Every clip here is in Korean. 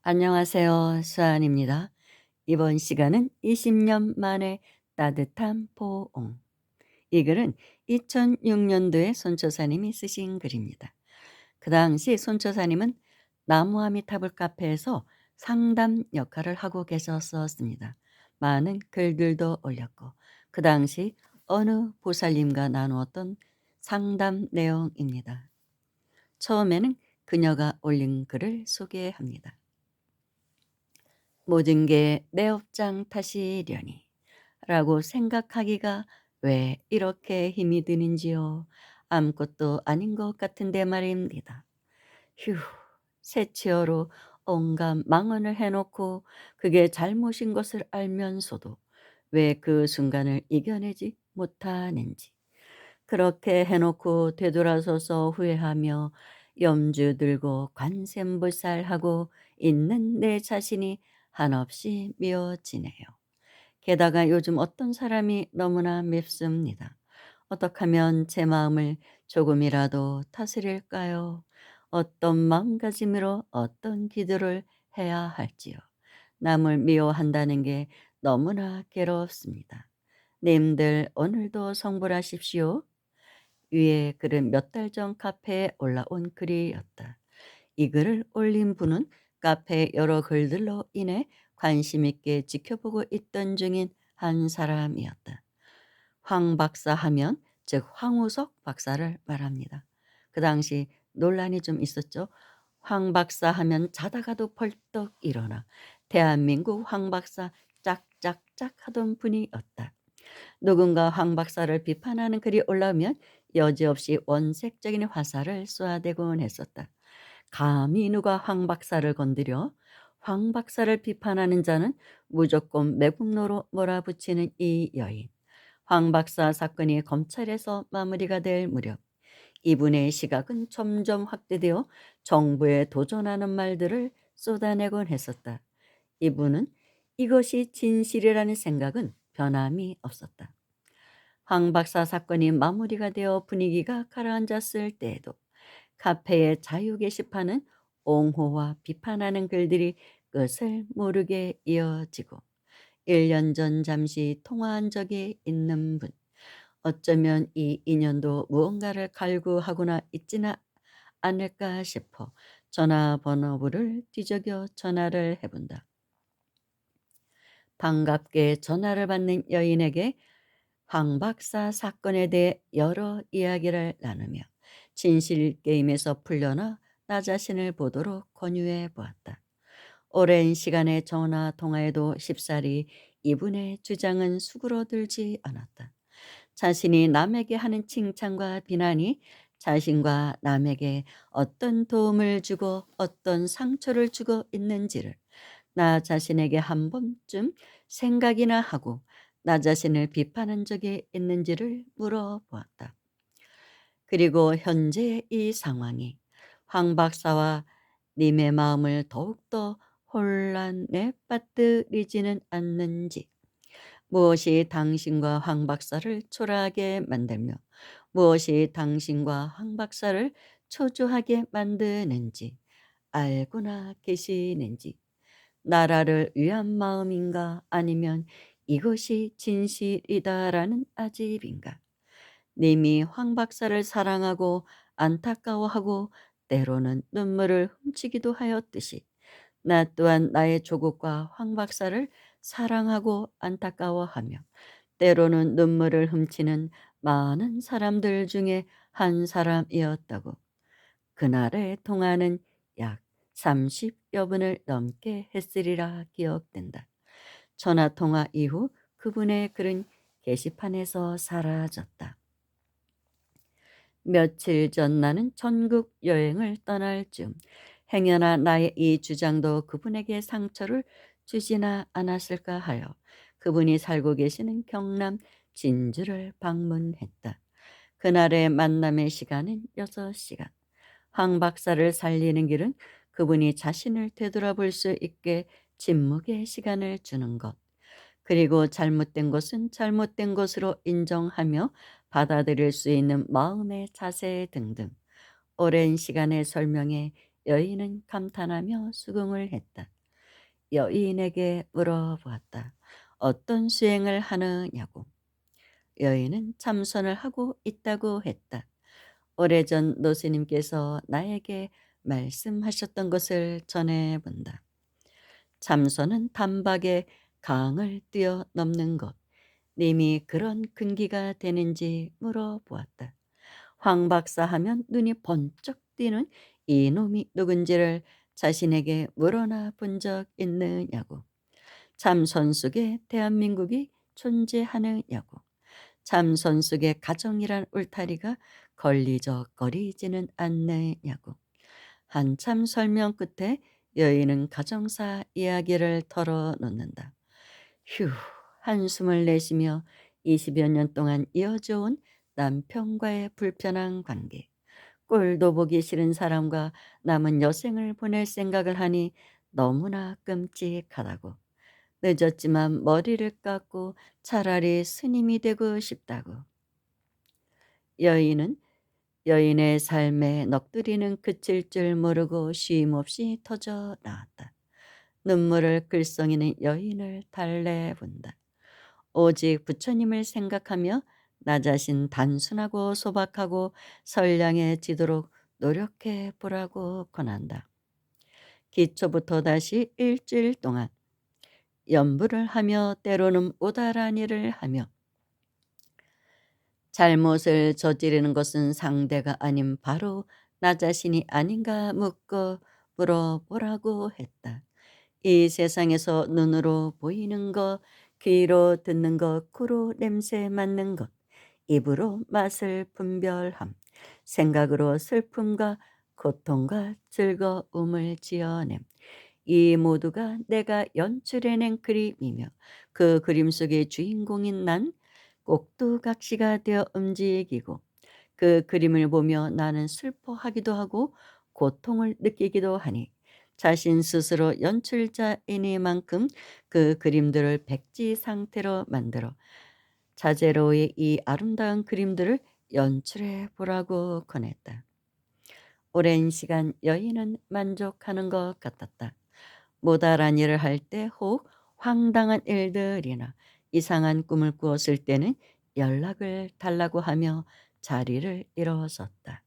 안녕하세요. 수아입니다. 이번 시간은 20년 만에 따뜻한 포옹. 이 글은 2006년도에 손초사님이 쓰신 글입니다. 그 당시 손초사님은 나무아미타불 카페에서 상담 역할을 하고 계셨었습니다. 많은 글들도 올렸고 그 당시 어느 보살님과 나누었던 상담 내용입니다. 처음에는 그녀가 올린 글을 소개합니다. 모든 게 내 업장 탓이려니 라고 생각하기가 왜 이렇게 힘이 드는지요. 아무것도 아닌 것 같은데 말입니다. 휴, 새치어로 온갖 망언을 해놓고 그게 잘못인 것을 알면서도 왜 그 순간을 이겨내지 못하는지. 그렇게 해놓고 되돌아서서 후회하며 염주 들고 관샘불살하고 있는 내 자신이 한없이 미워지네요. 게다가 요즘 어떤 사람이 너무나 밉습니다. 어떻게 하면 제 마음을 조금이라도 다스릴까요? 어떤 마음가짐으로 어떤 기도를 해야 할지요. 남을 미워한다는 게 너무나 괴롭습니다. 님들 오늘도 성불하십시오. 위에 글은 몇 달 전 카페에 올라온 글이었다. 이 글을 올린 분은 카페 여러 글들로 인해 관심 있게 지켜보고 있던 중인 한 사람이었다. 황 박사 하면 즉 황우석 박사를 말합니다. 그 당시 논란이 좀 있었죠. 황 박사 하면 자다가도 벌떡 일어나 대한민국 황 박사 짝짝짝 하던 분이었다. 누군가 황 박사를 비판하는 글이 올라오면 여지없이 원색적인 화살을 쏘아대곤 했었다. 감히 누가 황 박사를 건드려? 황 박사를 비판하는 자는 무조건 매국노로 몰아붙이는 이 여인. 황 박사 사건이 검찰에서 마무리가 될 무렵 이분의 시각은 점점 확대되어 정부에 도전하는 말들을 쏟아내곤 했었다. 이분은 이것이 진실이라는 생각은 변함이 없었다. 황 박사 사건이 마무리가 되어 분위기가 가라앉았을 때에도 카페의 자유 게시판은 옹호와 비판하는 글들이 끝을 모르게 이어지고 1년 전 잠시 통화한 적이 있는 분, 어쩌면 이 인연도 무언가를 갈구하거나 있지는 않을까 싶어 전화번호부를 뒤적여 전화를 해본다. 반갑게 전화를 받는 여인에게 황 박사 사건에 대해 여러 이야기를 나누며 진실 게임에서 풀려나 나 자신을 보도록 권유해 보았다. 오랜 시간의 전화 통화에도 쉽사리 이분의 주장은 수그러들지 않았다. 자신이 남에게 하는 칭찬과 비난이 자신과 남에게 어떤 도움을 주고 어떤 상처를 주고 있는지를 나 자신에게 한 번쯤 생각이나 하고 나 자신을 비판한 적이 있는지를 물어보았다. 그리고 현재 이 상황이 황 박사와 님의 마음을 더욱더 혼란에 빠뜨리지는 않는지, 무엇이 당신과 황 박사를 초라하게 만들며 무엇이 당신과 황 박사를 초조하게 만드는지 알고나 계시는지, 나라를 위한 마음인가 아니면 이것이 진실이다라는 아집인가. 님이 황 박사를 사랑하고 안타까워하고 때로는 눈물을 훔치기도 하였듯이 나 또한 나의 조국과 황 박사를 사랑하고 안타까워하며 때로는 눈물을 훔치는 많은 사람들 중에 한 사람이었다고. 그날의 통화는 약 30여 분을 넘게 했으리라 기억된다. 전화 통화 이후 그분의 글은 게시판에서 사라졌다. 며칠 전 나는 전국 여행을 떠날 즈음 행여나 나의 이 주장도 그분에게 상처를 주지나 않았을까 하여 그분이 살고 계시는 경남 진주를 방문했다. 그날의 만남의 시간은 6시간. 황 박사를 살리는 길은 그분이 자신을 되돌아볼 수 있게 침묵의 시간을 주는 것. 그리고 잘못된 것은 잘못된 것으로 인정하며 받아들일 수 있는 마음의 자세 등등 오랜 시간의 설명에 여인은 감탄하며 수긍을 했다. 여인에게 물어보았다. 어떤 수행을 하느냐고. 여인은 참선을 하고 있다고 했다. 오래전 노스님께서 나에게 말씀하셨던 것을 전해본다. 참선은 단박에 강을 뛰어넘는 것. 님이 그런 근기가 되는지 물어보았다. 황 박사 하면 눈이 번쩍 뛰는 이놈이 누군지를 자신에게 물어나 본 적 있느냐고. 참선 속에 대한민국이 존재하느냐고. 참선 속에 가정이란 울타리가 걸리적거리지는 않느냐고. 한참 설명 끝에 여인은 가정사 이야기를 털어놓는다. 휴, 한숨을 내쉬며 20여 년 동안 이어져 온 남편과의 불편한 관계, 꼴도 보기 싫은 사람과 남은 여생을 보낼 생각을 하니 너무나 끔찍하다고. 늦었지만 머리를 깎고 차라리 스님이 되고 싶다고. 여인은 여인의 삶에 넋두리는 그칠 줄 모르고 쉼없이 터져 나왔다. 눈물을 글썽이는 여인을 달래본다. 오직 부처님을 생각하며 나 자신 단순하고 소박하고 선량해지도록 노력해 보라고 권한다. 기초부터 다시 일주일 동안 염불을 하며 때로는 오달한 일을 하며 잘못을 저지르는 것은 상대가 아닌 바로 나 자신이 아닌가 묻고 물어보라고 했다. 이 세상에서 눈으로 보이는 것, 귀로 듣는 것, 코로 냄새 맡는 것, 입으로 맛을 분별함, 생각으로 슬픔과 고통과 즐거움을 지어냄. 이 모두가 내가 연출해낸 그림이며 그 그림 속의 주인공인 난 꼭두각시가 되어 움직이고 그 그림을 보며 나는 슬퍼하기도 하고 고통을 느끼기도 하니 자신 스스로 연출자이니만큼 그 그림들을 백지 상태로 만들어 자제로의 이 아름다운 그림들을 연출해 보라고 권했다. 오랜 시간 여인은 만족하는 것 같았다. 모달한 일을 할 때 혹 황당한 일들이나 이상한 꿈을 꾸었을 때는 연락을 달라고 하며 자리를 일어섰다.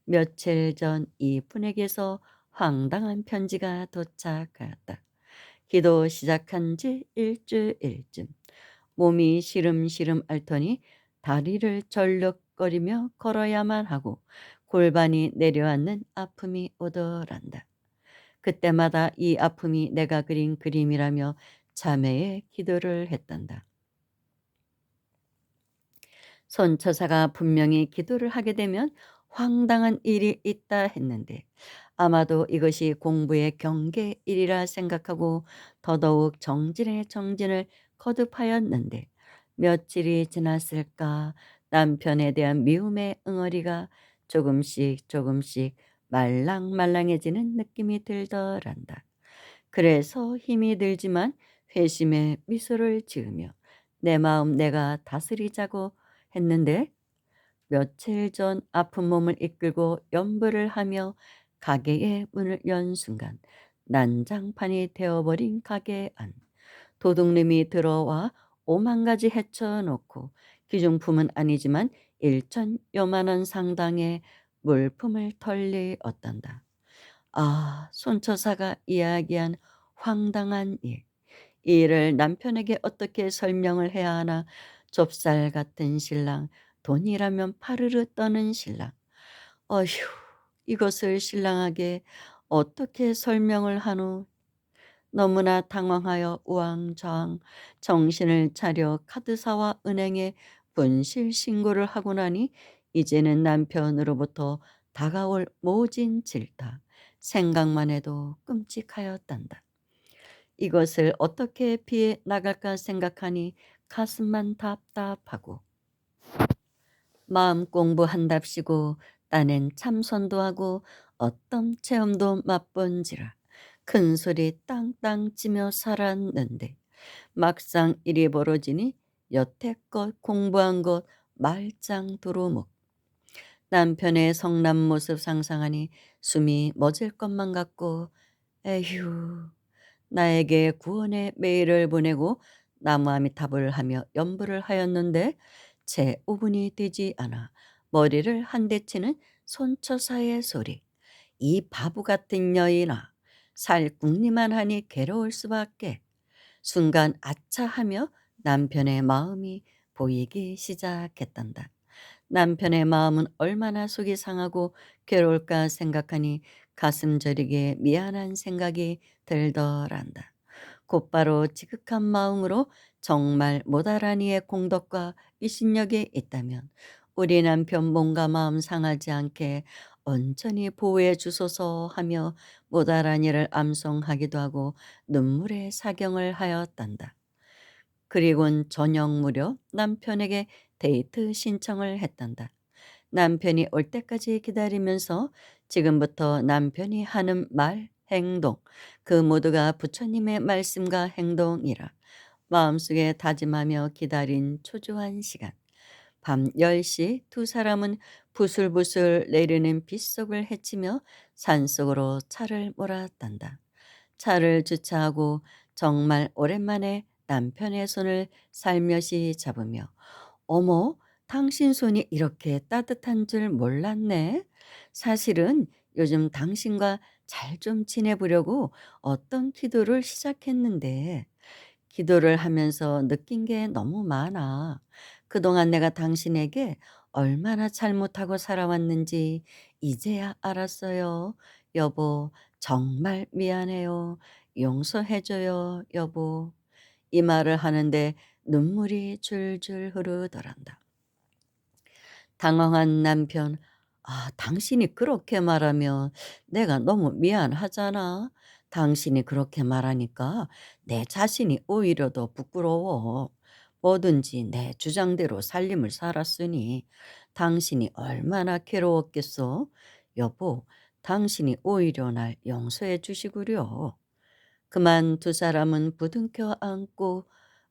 며칠 전 이분에게서 황당한 편지가 도착하였다. 기도 시작한 지 일주일쯤 몸이 시름시름 앓더니 다리를 절룩거리며 걸어야만 하고 골반이 내려앉는 아픔이 오더란다. 그때마다 이 아픔이 내가 그린 그림이라며 자매의 기도를 했단다. 손처사가 분명히 기도를 하게 되면 황당한 일이 있다 했는데 아마도 이것이 공부의 경계일이라 생각하고 더더욱 정진의 정진을 거듭하였는데 며칠이 지났을까 남편에 대한 미움의 응어리가 조금씩 조금씩 말랑말랑해지는 느낌이 들더란다. 그래서 힘이 들지만 회심의 미소를 지으며 내 마음 내가 다스리자고 했는데 며칠 전 아픈 몸을 이끌고 염불을 하며 가게의 문을 연 순간 난장판이 되어버린 가게 안 도둑놈이 들어와 5만 가지 헤쳐놓고 귀중품은 아니지만 1천여만 원 상당의 물품을 털리었단다. 아, 손처사가 이야기한 황당한 일. 이 일을 남편에게 어떻게 설명을 해야 하나 좁쌀 같은 신랑, 돈이라면 파르르 떠는 신랑. 어휴, 이것을 신랑에게 어떻게 설명을 하노. 너무나 당황하여 우왕좌왕 정신을 차려 카드사와 은행에 분실 신고를 하고 나니 이제는 남편으로부터 다가올 모진 질타, 생각만 해도 끔찍하였단다. 이것을 어떻게 피해 나갈까 생각하니 가슴만 답답하고 마음 공부한답시고 딴엔 참선도 하고 어떤 체험도 맛본지라 큰 소리 땅땅 치며 살았는데 막상 일이 벌어지니 여태껏 공부한 것 말짱 도루묵 남편의 성난 모습 상상하니 숨이 멎을 것만 같고 에휴, 나에게 구원의 메일을 보내고 나무아미타불을 하며 염불을 하였는데 채 5분이 되지 않아 머리를 한 대 치는 손처사의 소리. 이 바보 같은 여인아, 살궁리만 하니 괴로울 수밖에. 순간 아차하며 남편의 마음이 보이기 시작했단다. 남편의 마음은 얼마나 속이 상하고 괴로울까 생각하니 가슴 저리게 미안한 생각이 들더란다. 곧바로 지극한 마음으로 정말 모다라니의 공덕과 위신력이 있다면 우리 남편 몸과 마음 상하지 않게 온전히 보호해 주소서 하며 모다라니를 암송하기도 하고 눈물의 사경을 하였단다. 그리곤 저녁 무렵 남편에게 데이트 신청을 했단다. 남편이 올 때까지 기다리면서 지금부터 남편이 하는 말, 행동, 그 모두가 부처님의 말씀과 행동이라 마음속에 다짐하며 기다린 초조한 시간. 밤 10시 두 사람은 부슬부슬 내리는 빗속을 헤치며 산속으로 차를 몰았단다. 차를 주차하고 정말 오랜만에 남편의 손을 살며시 잡으며 어머, 당신 손이 이렇게 따뜻한 줄 몰랐네. 사실은 요즘 당신과 잘 좀 지내보려고 어떤 기도를 시작했는데 기도를 하면서 느낀 게 너무 많아. 그동안 내가 당신에게 얼마나 잘못하고 살아왔는지 이제야 알았어요. 여보, 정말 미안해요. 용서해줘요, 여보. 이 말을 하는데 눈물이 줄줄 흐르더란다. 당황한 남편, 아, 당신이 그렇게 말하면 내가 너무 미안하잖아. 당신이 그렇게 말하니까 내 자신이 오히려 더 부끄러워. 뭐든지 내 주장대로 살림을 살았으니 당신이 얼마나 괴로웠겠어. 여보, 당신이 오히려 날 용서해 주시구려. 그만 두 사람은 부둥켜 안고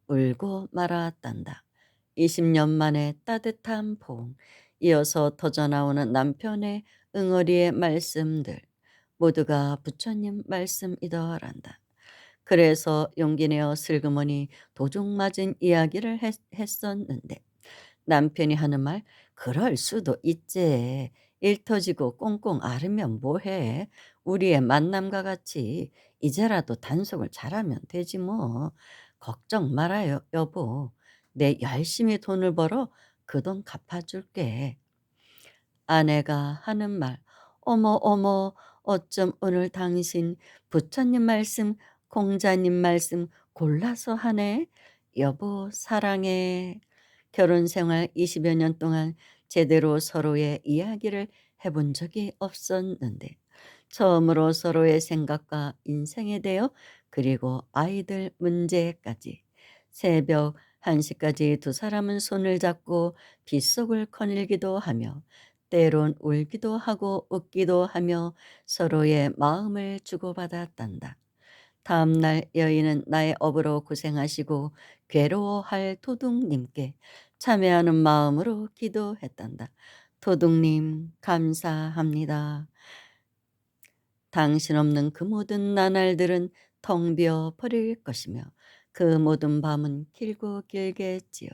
울고 말았단다. 20년 만에 따뜻한 포옹, 이어서 터져나오는 남편의 응어리의 말씀들, 모두가 부처님 말씀이더란다. 그래서 용기 내어 슬그머니 도둑 맞은 이야기를 했었는데 남편이 하는 말, 그럴 수도 있지. 일 터지고 꽁꽁 앓으면 뭐해. 우리의 만남과 같이 이제라도 단속을 잘하면 되지 뭐. 걱정 말아요, 여보. 내 열심히 돈을 벌어 그 돈 갚아줄게. 아내가 하는 말, 어머 어머, 어쩜 오늘 당신 부처님 말씀, 공자님 말씀 골라서 하네. 여보 사랑해. 결혼 생활 20여 년 동안 제대로 서로의 이야기를 해본 적이 없었는데 처음으로 서로의 생각과 인생에 대해 그리고 아이들 문제까지 새벽 1시까지 두 사람은 손을 잡고 빗속을 거닐기도 하며 때론 울기도 하고 웃기도 하며 서로의 마음을 주고받았단다. 다음날 여인은 나의 업으로 고생하시고 괴로워할 도둑님께 참회하는 마음으로 기도했단다. 도둑님 감사합니다. 당신 없는 그 모든 나날들은 텅 비어 버릴 것이며 그 모든 밤은 길고 길겠지요.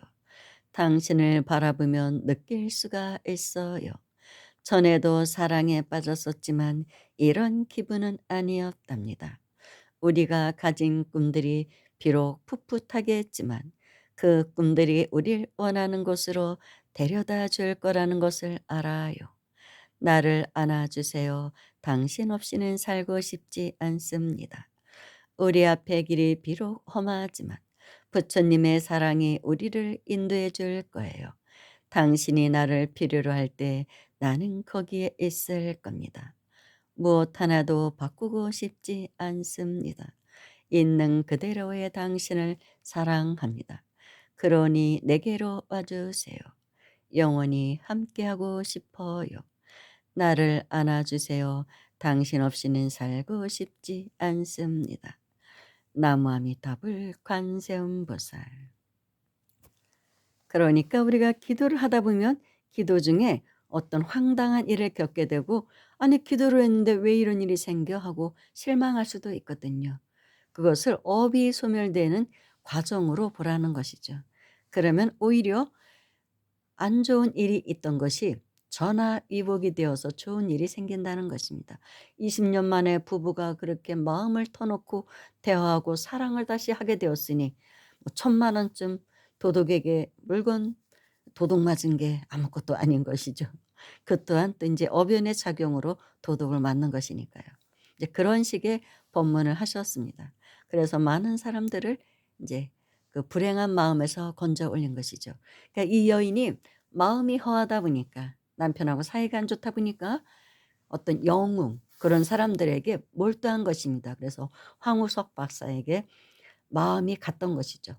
당신을 바라보면 느낄 수가 있어요. 전에도 사랑에 빠졌었지만 이런 기분은 아니었답니다. 우리가 가진 꿈들이 비록 풋풋하겠지만 그 꿈들이 우릴 원하는 곳으로 데려다 줄 거라는 것을 알아요. 나를 안아주세요. 당신 없이는 살고 싶지 않습니다. 우리 앞의 길이 비록 험하지만 부처님의 사랑이 우리를 인도해 줄 거예요. 당신이 나를 필요로 할 때 나는 거기에 있을 겁니다. 무엇 하나도 바꾸고 싶지 않습니다. 있는 그대로의 당신을 사랑합니다. 그러니 내게로 와주세요. 영원히 함께하고 싶어요. 나를 안아주세요. 당신 없이는 살고 싶지 않습니다. 나무아미타불 관세음보살. 그러니까 우리가 기도를 하다 보면 기도 중에 어떤 황당한 일을 겪게 되고 '아니 기도를 했는데 왜 이런 일이 생겨?' 하고 실망할 수도 있거든요. 그것을 업이 소멸되는 과정으로 보라는 것이죠. 그러면 오히려 안 좋은 일이 있던 것이 전화위복이 되어서 좋은 일이 생긴다는 것입니다. 20년 만에 부부가 그렇게 마음을 터놓고 대화하고 사랑을 다시 하게 되었으니 뭐 1,000만 원쯤 도둑에게 물건 도둑 맞은 게 아무것도 아닌 것이죠. 그 또한 또 인제 어변의 작용으로 도둑을 맞는 것이니까요. 이제 그런 식의 법문을 하셨습니다. 그래서 많은 사람들을 인제 그 불행한 마음에서 건져 올린 것이죠. 그러니까 이 여인이 마음이 허하다 보니까 남편하고 사이가 안 좋다 보니까 어떤 영웅 그런 사람들에게 몰두한 것입니다. 그래서 황우석 박사에게 마음이 갔던 것이죠.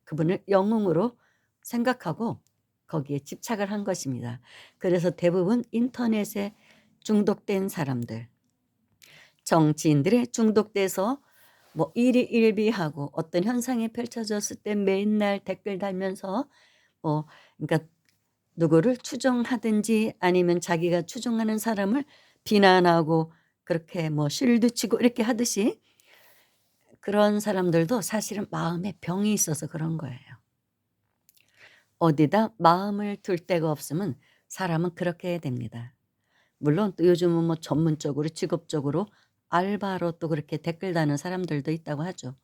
그분을 영웅으로 생각하고 거기에 집착을 한 것입니다. 그래서 대부분 인터넷에 중독된 사람들, 정치인들에 중독돼서 뭐 일희일비하고 어떤 현상이 펼쳐졌을 때 맨날 댓글 달면서 뭐 그러니까 누구를 추종하든지 아니면 자기가 추종하는 사람을 비난하고 그렇게 뭐 실드치고 이렇게 하듯이 그런 사람들도 사실은 마음에 병이 있어서 그런 거예요. 어디다 마음을 둘 데가 없으면 사람은 그렇게 됩니다. 물론 또 요즘은 뭐 전문적으로 직업적으로 알바로 또 그렇게 댓글 다는 사람들도 있다고 하죠.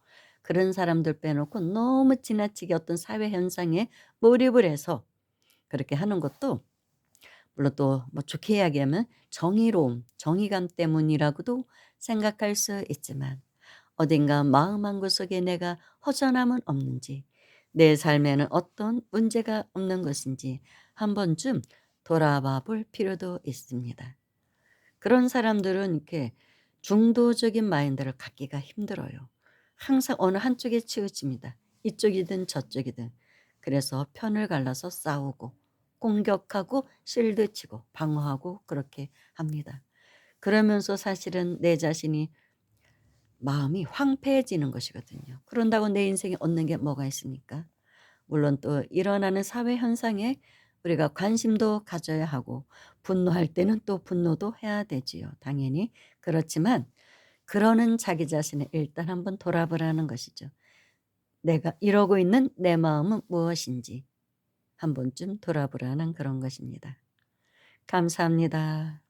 그런 사람들 빼놓고 너무 지나치게 어떤 사회 현상에 몰입을 해서 그렇게 하는 것도 물론 또 뭐 좋게 이야기하면 정의로움, 정의감 때문이라고도 생각할 수 있지만 어딘가 마음 한구석에 내가 허전함은 없는지 내 삶에는 어떤 문제가 없는 것인지 한 번쯤 돌아봐 볼 필요도 있습니다. 그런 사람들은 이렇게 중도적인 마인드를 갖기가 힘들어요. 항상 어느 한쪽에 치우칩니다. 이쪽이든 저쪽이든. 그래서 편을 갈라서 싸우고 공격하고 실드치고 방어하고 그렇게 합니다. 그러면서 사실은 내 자신이 마음이 황폐해지는 것이거든요. 그런다고 내 인생에 얻는 게 뭐가 있습니까? 물론 또 일어나는 사회 현상에 우리가 관심도 가져야 하고 분노할 때는 또 분노도 해야 되지요. 당연히. 그렇지만 그러는 자기 자신을 일단 한번 돌아보라는 것이죠. 내가 이러고 있는 내 마음은 무엇인지 한 번쯤 돌아보라는 그런 것입니다. 감사합니다.